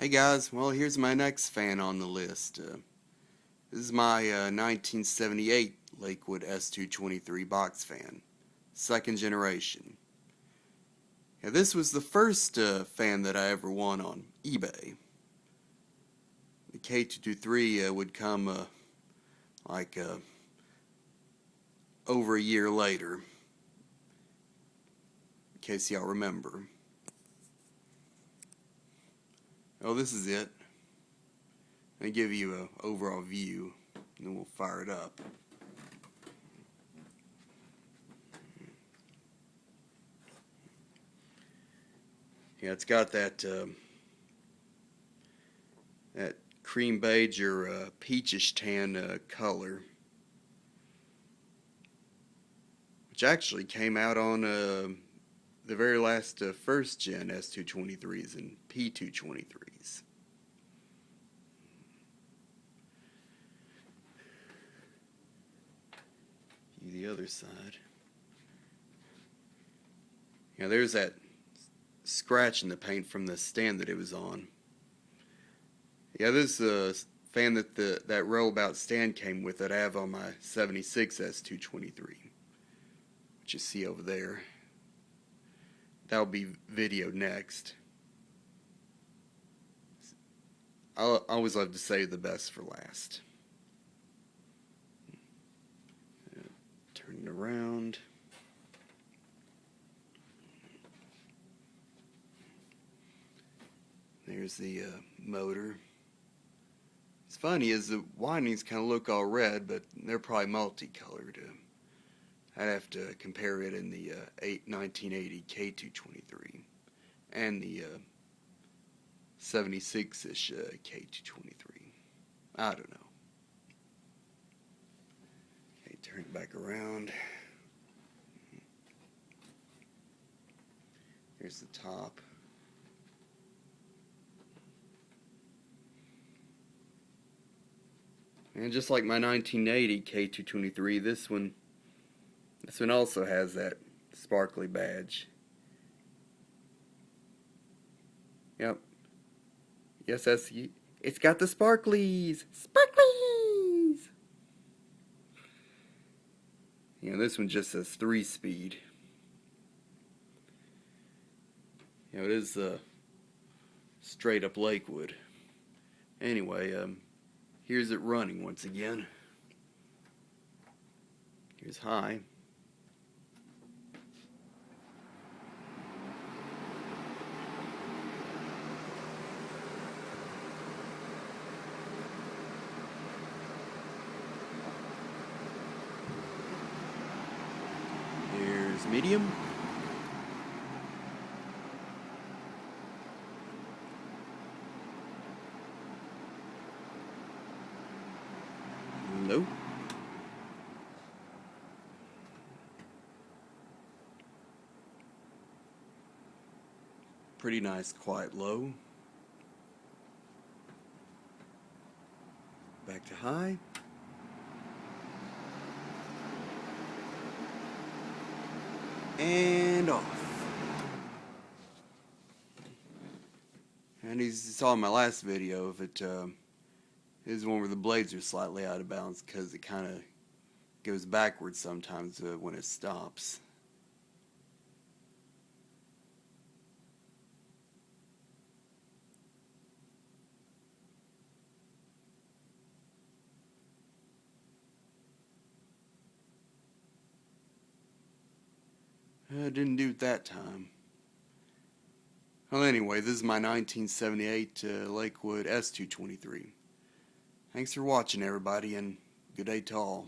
Hey guys, well here's my next fan on the list. This is my 1978 Lakewood S-223 box fan, second generation. Yeah, this was the first fan that I ever won on eBay. The K223 would come like over a year later, in case y'all remember. Oh, this is it. Let me give you an overall view, and then we'll fire it up. Yeah, it's got that that cream beige or peachish tan color, which actually came out on the very last first gen S223s and P223s. The other side. Yeah, there's that scratch in the paint from the stand that it was on. Yeah, this fan that that rollabout stand came with that I have on my 76 S223, which you see over there. That'll be videoed next. I always love to save the best for last. Turn it around. There's the motor. It's funny is the windings kind of look all red, but they're probably multicolored. I'd have to compare it in the 1980 K223 and the 76-ish K223. I don't know. Okay, turn it back around. Here's the top. And just like my 1980 K223, this one also has that sparkly badge. Yep. Yes, it's got the sparklies. Sparklies! Yeah, this one just says 3-speed. You know, it is straight up Lakewood. Anyway, here's it running once again. Here's high. Here's medium. Low. Pretty nice quiet low. Back to high. And off. And as you saw in my last video of it, is one where the blades are slightly out of balance because it kind of goes backwards sometimes when it stops. I didn't do it that time. Well, anyway, this is my 1978 Lakewood S-223. Thanks for watching, everybody, and good day to all.